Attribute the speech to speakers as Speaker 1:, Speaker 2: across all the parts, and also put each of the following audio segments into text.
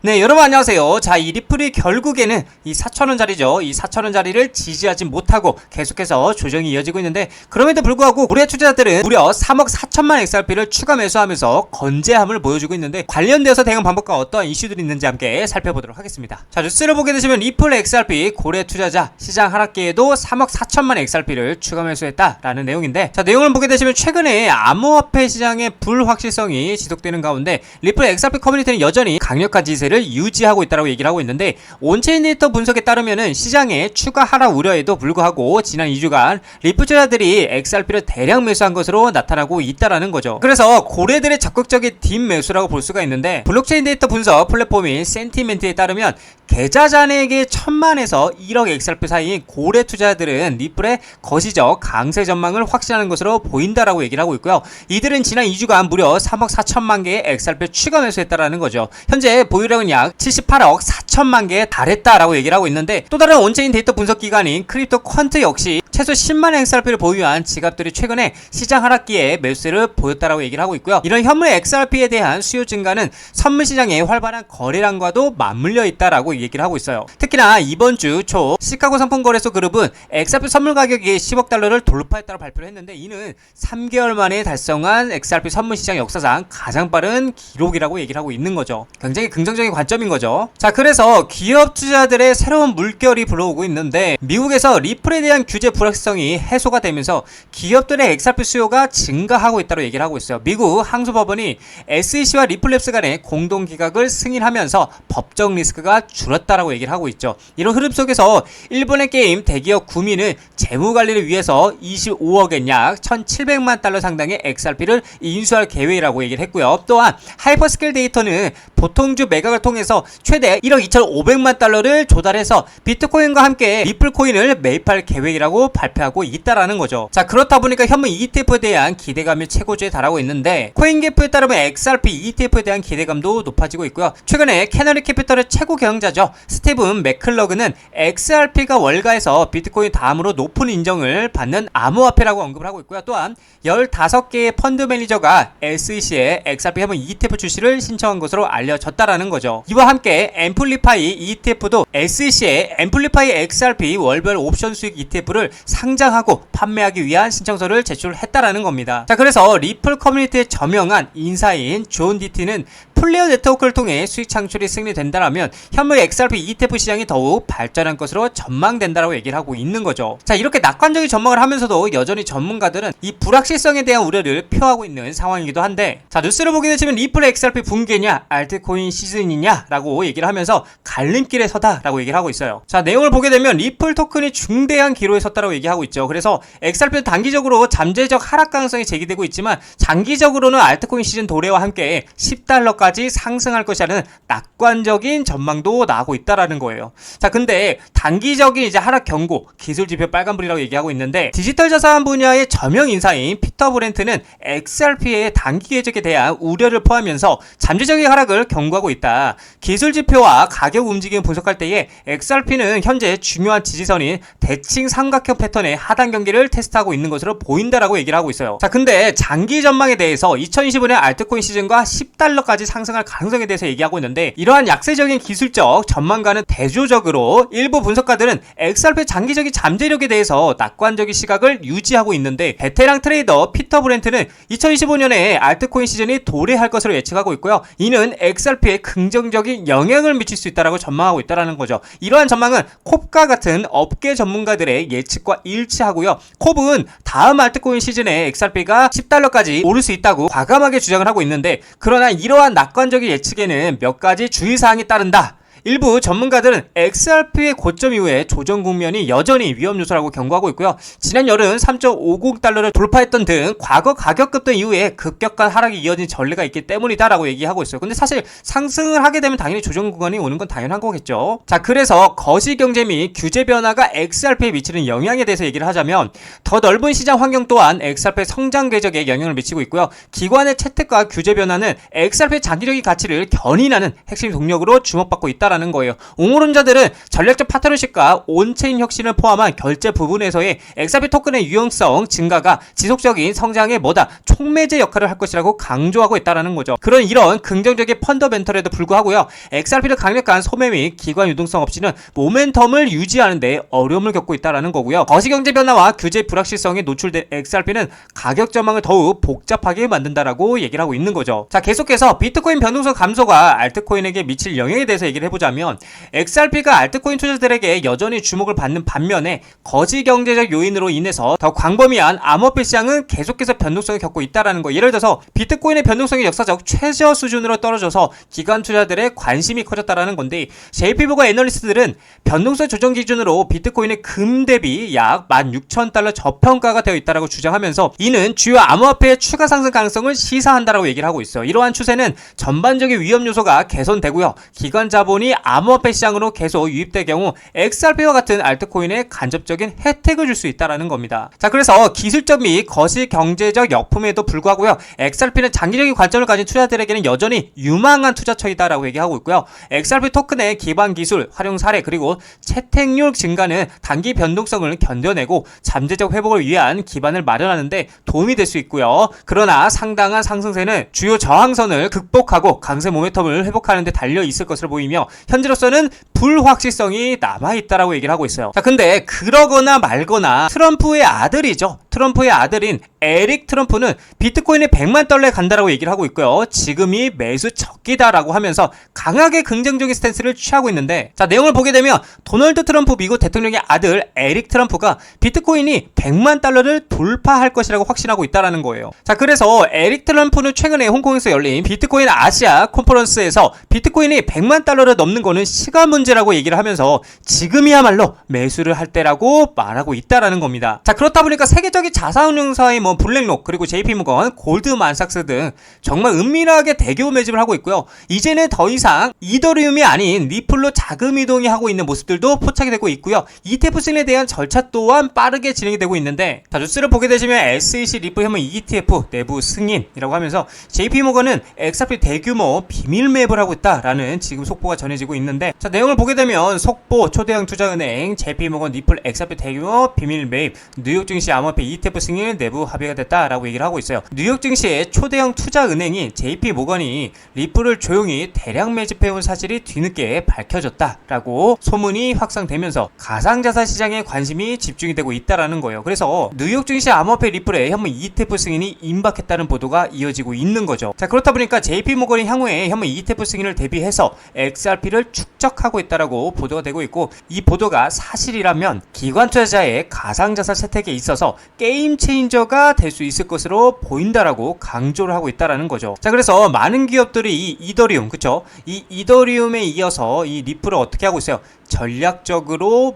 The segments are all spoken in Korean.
Speaker 1: 네, 여러분 안녕하세요. 자, 이 리플이 결국에는 이 4,000원짜리죠. 이 4,000원짜리를 지지하지 못하고 계속해서 조정이 이어지고 있는데, 그럼에도 불구하고 우리의 투자자들은 무려 3억 4천만 XRP를 추가 매수하면서 건재함을 보여주고 있는데, 관련되어서 대응 방법과 어떠한 이슈들이 있는지 함께 살펴보도록 하겠습니다. 자, 뉴스를 보게 되시면 리플 XRP 고래 투자자 시장 하락기에도 3억 4천만 XRP를 추가 매수했다라는 내용인데, 자, 내용을 보게 되시면 최근에 암호화폐 시장의 불확실성이 지속되는 가운데 리플 XRP 커뮤니티는 여전히 강력한 지세를 유지하고 있다고 얘기를 하고 있는데, 온체인 데이터 분석에 따르면은 시장의 추가 하락 우려에도 불구하고 지난 2주간 리플 투자자들이 XRP를 대량 매수한 것으로 나타나고 있다라는 거죠. 그래서 고래들의 적극적인 딥 매수라고 볼 수가 있는데, 블록체인 데이터 분석 플랫폼인 센티멘트에 따르면 계좌 잔액의 1,000만에서 1억 XRP 사이인 고래 투자자들은 리플의 거시적 강세 전망을 확신하는 것으로 보인다라고 얘기를 하고 있고요. 이들은 지난 2주간 무려 3억 4천만 개의 XRP를 추가 매수했다라는 거죠. 현재 보유량은 약 78억 4천만 개에 달했다라고 얘기를 하고 있는데, 또 다른 온체인 데이터 분석 기관인 크립토 퀀트 역시 최소 10만 XRP를 보유한 지갑들이 최근에 시장 하락기에 매수를 보였다라고 얘기를 하고 있고요. 이런 현물 XRP에 대한 수요 증가는 선물 시장의 활발한 거래량과도 맞물려 있다라고 얘기를 하고 있어요. 특히나 이번 주 초 시카고 상품거래소 그룹은 XRP 선물 가격이 10억 달러를 돌파했다고 발표를 했는데, 이는 3개월 만에 달성한 XRP 선물 시장 역사상 가장 빠른 기록이라고 얘기를 하고 있는 거죠. 굉장히 긍정적인 관점인 거죠. 자, 그래서 기업 투자들의 새로운 물결이 불어오고 있는데, 미국에서 리플에 대한 규제 불확실성이 해소가 되면서 기업들의 XRP 수요가 증가하고 있다고 얘기를 하고 있어요. 미국 항소법원이 SEC와 리플랩스 간의 공동 기각을 승인하면서 법적 리스크가 줄었다라고 얘기를 하고 있죠. 이런 흐름 속에서 일본의 게임 대기업 구미는 재무관리를 위해서 25억엔 약 1,700만 달러 상당의 XRP를 인수할 계획이라고 얘기를 했고요. 또한 하이퍼스케일 데이터는 보통주 매각을 통해서 최대 1억 2,500만 달러를 조달해서 비트코인과 함께 리플코인을 매입할 계획이라고 발표하고 있다라는 거죠. 자, 그렇다 보니까 현물 ETF에 대한 기대감이 최고조에 달하고 있는데, 코인게프에 따르면 XRP ETF에 대한 기대감도 높아지고 있고요. 최근에 캐너리 캐피털의 최고 경영자죠, 스티븐 맥클러그는 XRP가 월가에서 비트코인 다음으로 높은 인정을 받는 암호화폐라고 언급을 하고 있고요. 또한 15개의 펀드 매니저가 SEC에 XRP 현물 ETF 출시를 신청한 것으로 알려졌다라는 거죠. 이와 함께 앰플리파이 ETF도 SEC에 앰플리파이 XRP 월별 옵션 수익 ETF를 상장하고 판매하기 위한 신청서를 제출했다라는 겁니다. 자, 그래서 리플 커뮤니티의 저명한 인사인 존 디티는 플레이어 네트워크를 통해 수익 창출이 승리된다라면 현물 XRP ETF 시장이 더욱 발전할 것으로 전망된다라고 얘기를 하고 있는 거죠. 자, 이렇게 낙관적인 전망을 하면서도 여전히 전문가들은 이 불확실성에 대한 우려를 표하고 있는 상황이기도 한데, 자, 뉴스를 보게 되시면 리플 XRP 붕괴냐 알트코인 시즌이냐 라고 얘기를 하면서 갈림길에 서다라고 얘기를 하고 있어요. 자, 내용을 보게 되면 리플 토큰이 중대한 기로에 섰다라고 얘기하고 있죠. 그래서 XRP는 단기적으로 잠재적 하락 가능성이 제기되고 있지만, 장기적으로는 알트코인 시즌 도래와 함께 10달러까지 상승할 것이라는 낙관적인 전망도 나오고 있다라는 거예요. 자, 근데 단기적인 이제 하락 경고, 기술 지표 빨간불이라고 얘기하고 있는데, 디지털 자산 분야의 저명 인사인 피터 브렌트는 XRP의 단기 궤적에 대한 우려를 포함하면서 잠재적인 하락을 경고하고 있다. 기술 지표와 가격 움직임을 분석할 때에 XRP는 현재 중요한 지지선인 대칭 삼각형 패턴의 하단 경계를 테스트하고 있는 것으로 보인다라고 얘기를 하고 있어요. 자, 근데 장기 전망에 대해서 2025년 알트코인 시즌과 10달러까지 상승할 가능성에 대해서 얘기하고 있는데, 이러한 약세적인 기술적 전망과는 대조적으로 일부 분석가들은 XRP의 장기적인 잠재력에 대해서 낙관적인 시각을 유지하고 있는데, 베테랑 트레이더 피터 브렌트는 2025년에 알트코인 시즌이 도래할 것으로 예측하고 있고요. 이는 XRP에 긍정적인 영향을 미칠 수 있다라고 전망하고 있다라는 거죠. 이러한 전망은 콥과 같은 업계 전문가들의 예측과 일치하고요. 콥은 다음 알트코인 시즌에 XRP가 10달러까지 오를 수 있다고 과감하게 주장을 하고 있는데, 그러나 이러한 낙관적인 예측에는 몇 가지 주의사항이 따른다. 일부 전문가들은 XRP의 고점 이후에 조정 국면이 여전히 위험 요소라고 경고하고 있고요. 지난 여름 3.50달러를 돌파했던 등 과거 가격 급등 이후에 급격한 하락이 이어진 전례가 있기 때문이다라고 얘기하고 있어요. 근데 사실 상승을 하게 되면 당연히 조정 구간이 오는 건 당연한 거겠죠. 자, 그래서 거시 경제 및 규제 변화가 XRP에 미치는 영향에 대해서 얘기를 하자면, 더 넓은 시장 환경 또한 XRP의 성장 궤적에 영향을 미치고 있고요. 기관의 채택과 규제 변화는 XRP의 장기적인 가치를 견인하는 핵심 동력으로 주목받고 있다라는 있다라는 거예요. 옹호론자들은 전략적 파트너십과 온체인 혁신을 포함한 결제 부분에서의 XRP 토큰의 유용성 증가가 지속적인 성장의 뭐다 촉매제 역할을 할 것이라고 강조하고 있다라는 거죠. 이런 긍정적인 펀더멘털에도 불구하고요, XRP를 강력한 소매 및 기관 유동성 없이는 모멘텀을 유지하는데 어려움을 겪고 있다라는 거고요. 거시경제 변화와 규제 불확실성에 노출된 XRP는 가격 전망을 더욱 복잡하게 만든다라고 얘기를 하고 있는 거죠. 자, 계속해서 비트코인 변동성 감소가 알트코인에게 미칠 영향에 대해서 얘기를 해보자면, XRP가 알트코인 투자자들에게 여전히 주목을 받는 반면에 거시경제적 요인으로 인해서 더 광범위한 암호화폐 시장은 계속해서 변동성을 겪고 있다라는 거. 예를 들어서 비트코인의 변동성이 역사적 최저 수준으로 떨어져서 기관 투자들의 관심이 커졌다라는 건데, JP모건 애널리스트들은 변동성 조정 기준으로 비트코인의 금 대비 약 16,000달러 저평가가 되어 있다라고 주장하면서, 이는 주요 암호화폐의 추가 상승 가능성을 시사한다라고 얘기를 하고 있어요. 이러한 추세는 전반적인 위험 요소가 개선되고요, 기관 자본이 암호화폐 시장으로 계속 유입될 경우 XRP와 같은 알트코인에 간접적인 혜택을 줄 수 있다라는 겁니다. 자, 그래서 기술적 및 거시 경제적 역품에도 불구하고요, XRP는 장기적인 관점을 가진 투자자들에게는 여전히 유망한 투자처이다라고 얘기하고 있고요. XRP 토큰의 기반 기술, 활용 사례, 그리고 채택률 증가는 단기 변동성을 견뎌내고 잠재적 회복을 위한 기반을 마련하는데 도움이 될 수 있고요. 그러나 상당한 상승세는 주요 저항선을 극복하고 강세 모멘텀을 회복하는 데 달려 있을 것으로 보이며, 현재로서는 불확실성이 남아있다라고 얘기를 하고 있어요. 자, 근데 그러거나 말거나 트럼프의 아들이죠. 트럼프의 아들인 에릭 트럼프는 비트코인이 100만 달러에 간다라고 얘기를 하고 있고요. 지금이 매수 적기다라고 하면서 강하게 긍정적인 스탠스를 취하고 있는데, 자, 내용을 보게 되면 도널드 트럼프 미국 대통령의 아들 에릭 트럼프가 비트코인이 100만 달러를 돌파할 것이라고 확신하고 있다라는 거예요. 자, 그래서 에릭 트럼프는 최근에 홍콩에서 열린 비트코인 아시아 컨퍼런스에서 비트코인이 100만 달러를 넘는 거는 시간 문제라고 얘기를 하면서 지금이야말로 매수를 할 때라고 말하고 있다라는 겁니다. 자, 그렇다 보니까 세계적인 자산운용사의 블랙록, 그리고 JP모건, 골드만삭스 등 정말 은밀하게 대규모 매집을 하고 있고요. 이제는 더 이상 이더리움이 아닌 리플로 자금 이동이 하고 있는 모습들도 포착이 되고 있고요. ETF 승인에 대한 절차 또한 빠르게 진행이 되고 있는데, 자, 뉴스를 보게 되시면 SEC 리플 현물 ETF 내부 승인이라고 하면서 JP모건은 XRP 대규모 비밀 매입을 하고 있다라는 지금 속보가 전해지고 있는데, 자, 내용을 보게 되면 속보 초대형 투자은행 JP모건 리플 XRP 대규모 비밀 매입, 뉴욕 증시 암호화폐 ETF 승인 내부 합의가 됐다라고 얘기를 하고 있어요. 뉴욕 증시의 초대형 투자은행인 JP모건이 리플을 조용히 대량 매집해온 사실이 뒤늦게 밝혀졌다라고 소문이 확산되면서 가상자산 시장에 관심이 집중이 되고 있다라는 거예요. 그래서 뉴욕 증시 암호화폐 리플의 현물 ETF 승인이 임박했다는 보도가 이어지고 있는 거죠. 자, 그렇다 보니까 JP모건이 향후에 현물 ETF 승인을 대비해서 XRP를 축적하고 있다라고 보도가 되고 있고, 이 보도가 사실이라면 기관 투자자의 가상자산 세택에 있어서 게임 체인저가 될 수 있을 것으로 보인다라고 강조를 하고 있다라는 거죠. 자, 그래서 많은 기업들이 이 이더리움, 그쵸? 이 이더리움에 이어서 이 리플을 어떻게 하고 있어요? 전략적으로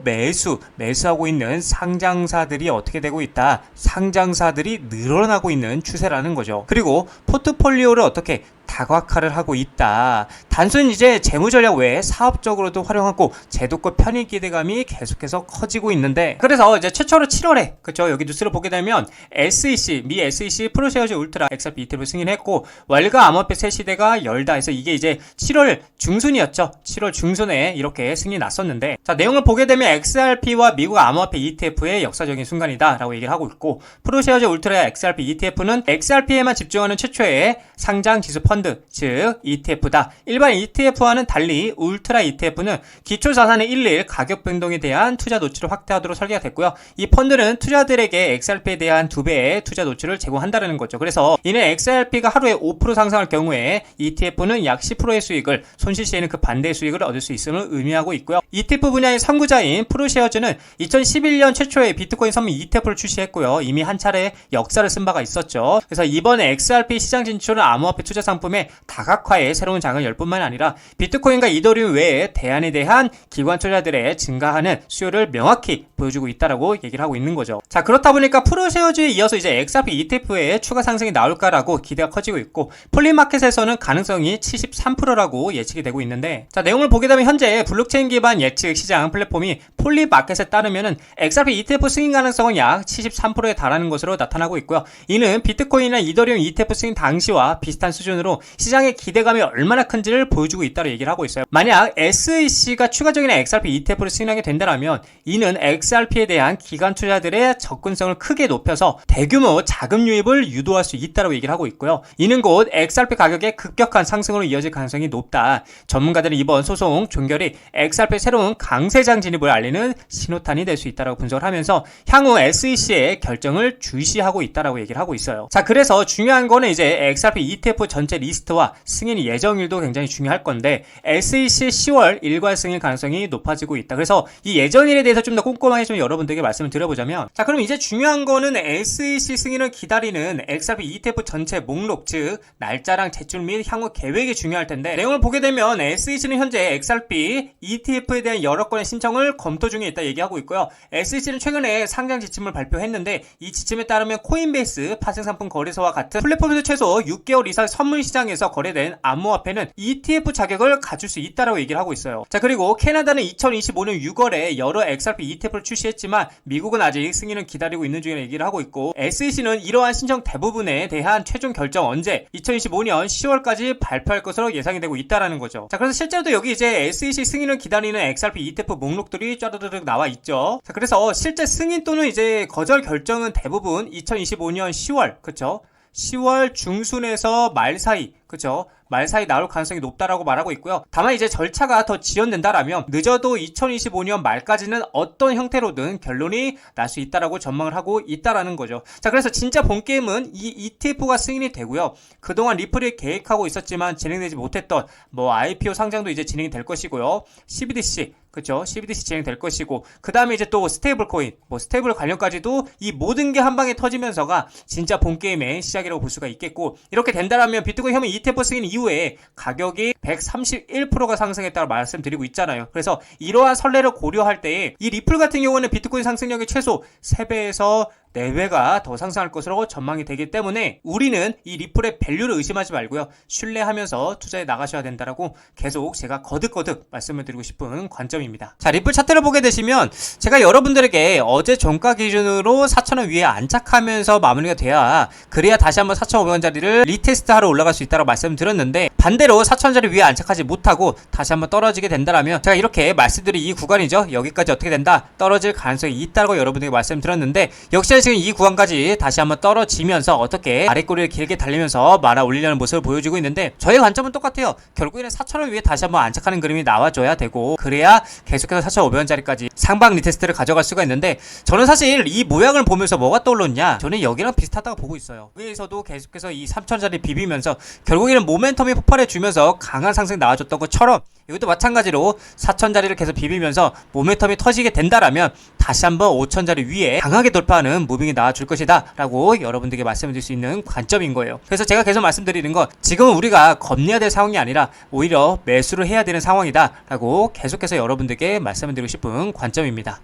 Speaker 1: 매수하고 있는 상장사들이 어떻게 되고 있다? 상장사들이 늘어나고 있는 추세라는 거죠. 그리고 포트폴리오를 어떻게 다각화를 하고 있다. 단순히 이제 재무전략 외에 사업적으로도 활용하고 제도권 편익 기대감이 계속해서 커지고 있는데, 그래서 이제 최초로 7월에, 그쵸, 여기 뉴스를 보게 되면 SEC, 미 SEC 프로쉐어즈 울트라 XRP ETF를 승인했고, 월가 암호화폐 새 시대가 열다 해서 이게 이제 7월 중순이었죠. 7월 중순에 이렇게 승인이 났었는데, 자, 내용을 보게 되면 XRP와 미국 암호화폐 ETF의 역사적인 순간이다 라고 얘기를 하고 있고, 프로쉐어즈 울트라 XRP ETF는 XRP에만 집중하는 최초의 상장 지수 펀드, 즉 ETF다. 일반 ETF와는 달리 울트라 ETF는 기초자산의 일일 가격 변동에 대한 투자 노출을 확대하도록 설계가 됐고요. 이 펀드는 투자들에게 XRP에 대한 2배의 투자 노출을 제공한다는 거죠. 그래서 이는 XRP가 하루에 5% 상승할 경우에 ETF는 약 10%의 수익을, 손실 시에는 그 반대의 수익을 얻을 수 있음을 의미하고 있고요. ETF 분야의 선구자인 프로쉐어즈는 2011년 최초의 비트코인 선물 ETF를 출시했고요. 이미 한 차례 역사를 쓴 바가 있었죠. 그래서 이번에 XRP 시장 진출은 암호화폐 투자 상품의 다각화에 새로운 장을 열 뿐만 아니라 비트코인과 이더리움 외에 대안에 대한 기관 투자들의 증가하는 수요를 명확히 보여주고 있다라고 얘기를 하고 있는 거죠. 자, 그렇다 보니까 프로쉐어즈에 이어서 이제 XRP ETF의 추가 상승이 나올까라고 기대가 커지고 있고, 폴리마켓에서는 가능성이 73%라고 예측이 되고 있는데, 자, 내용을 보게 되면 현재 블록체인 기반 예측 시장 플랫폼이 폴리마켓에 따르면은 XRP ETF 승인 가능성은 약 73%에 달하는 것으로 나타나고 있고요. 이는 비트코인이나 이더리움 ETF 승인 당시와 비슷한 수준으로 정도로 시장의 기대감이 얼마나 큰지를 보여주고 있다고 얘기를 하고 있어요. 만약 SEC가 추가적인 XRP ETF를 승인하게 된다면 이는 XRP에 대한 기관 투자들의 접근성을 크게 높여서 대규모 자금 유입을 유도할 수 있다고 얘기를 하고 있고요. 이는 곧 XRP 가격의 급격한 상승으로 이어질 가능성이 높다. 전문가들은 이번 소송 종결이 XRP의 새로운 강세장 진입을 알리는 신호탄이 될 수 있다고 분석을 하면서 향후 SEC의 결정을 주시하고 있다고 얘기를 하고 있어요. 자, 그래서 중요한 거는 이제 XRP ETF 전체 리스트와 승인 예정일도 굉장히 중요할 건데 SEC 10월 일괄 승인 가능성이 높아지고 있다. 그래서 이 예정일에 대해서 좀 더 꼼꼼하게 좀 여러분들에게 말씀을 드려보자면, 자, 그럼 이제 중요한 거는 SEC 승인을 기다리는 XRP ETF 전체 목록, 즉 날짜랑 제출 및 향후 계획이 중요할 텐데, 내용을 보게 되면 SEC는 현재 XRP ETF에 대한 여러 건의 신청을 검토 중에 있다 얘기하고 있고요. SEC는 최근에 상장 지침을 발표했는데 이 지침에 따르면 코인베이스 파생상품 거래소와 같은 플랫폼에서 최소 6개월 이상 선물 시장에서 거래된 암호화폐는 ETF 자격을 가질 수 있다고 얘기를 하고 있어요. 자, 그리고 캐나다는 2025년 6월에 여러 XRP ETF를 출시했지만 미국은 아직 승인을 기다리고 있는 중이라고 얘기를 하고 있고, SEC는 이러한 신청 대부분에 대한 최종 결정 언제 2025년 10월까지 발표할 것으로 예상이 되고 있다라는 거죠. 자, 그래서 실제로도 여기 이제 SEC 승인을 기다리는 XRP ETF 목록들이 쫘르르륵 나와 있죠. 자, 그래서 실제 승인 또는 이제 거절 결정은 대부분 2025년 10월, 그쵸? 10월 중순에서 말 사이, 그쵸? 말 사이 나올 가능성이 높다라고 말하고 있고요. 다만 이제 절차가 더 지연된다라면 늦어도 2025년 말까지는 어떤 형태로든 결론이 날 수 있다라고 전망을 하고 있다라는 거죠. 자, 그래서 진짜 본 게임은 이 ETF가 승인이 되고요. 그동안 리플이 계획하고 있었지만 진행되지 못했던 뭐 IPO 상장도 이제 진행이 될 것이고요. CBDC, 그쵸? CBDC 진행될 것이고, 그 다음에 이제 또 스테이블 코인, 뭐 스테이블 관련까지도 이 모든 게 한 방에 터지면서가 진짜 본 게임의 시작이라고 볼 수가 있겠고, 이렇게 된다라면 비트코인 혐의 ETF 승인 이후에 가격이 131%가 상승했다고 말씀드리고 있잖아요. 그래서 이러한 선례를 고려할 때에 이 리플 같은 경우는 비트코인 상승력이 최소 3배에서 4배가 더 상승할 것으로 전망이 되기 때문에 우리는 이 리플의 밸류를 의심하지 말고요. 신뢰하면서 투자해 나가셔야 된다라고 계속 제가 거듭거듭 말씀을 드리고 싶은 관점입니다. 자, 리플 차트를 보게 되시면 제가 여러분들에게 어제 종가 기준으로 4,000원 위에 안착하면서 마무리가 돼야, 그래야 다시 한번 4,500원짜리를 리테스트하러 올라갈 수 있다고 말씀드렸는데, 반대로 4,000원짜리 위에 안착하지 못하고 다시 한번 떨어지게 된다라면 제가 이렇게 말씀드린 이 구간이죠. 여기까지 어떻게 된다? 떨어질 가능성이 있다고 여러분들에게 말씀드렸는데, 역시 지금 이 구간까지 다시 한번 떨어지면서 어떻게 아랫꼬리를 길게 달리면서 말아 올리려는 모습을 보여주고 있는데, 저의 관점은 똑같아요. 결국에는 4,000원 위에 다시 한번 안착하는 그림이 나와줘야 되고, 그래야 계속해서 4,500원짜리까지 상방 리테스트를 가져갈 수가 있는데, 저는 사실 이 모양을 보면서 뭐가 떠올랐냐, 저는 여기랑 비슷하다고 보고 있어요. 여기에서도 계속해서 이 3,000원짜리 비비면서 결국에는 모멘텀이 폭발해주면서 강한 상승이 나와줬던 것처럼 이것도 마찬가지로 4,000원짜리를 계속 비비면서 모멘텀이 터지게 된다라면 다시 한번 5,000원짜리 위에 강하게 돌파하는 무빙이 나와줄 것이다 라고 여러분들에게 말씀드릴 수 있는 관점인 거예요. 그래서 제가 계속 말씀드리는 건, 지금은 우리가 겁내야 될 상황이 아니라 오히려 매수를 해야 되는 상황이다 라고 계속해서 여러분들에게 말씀을 드리고 싶은 관점입니다.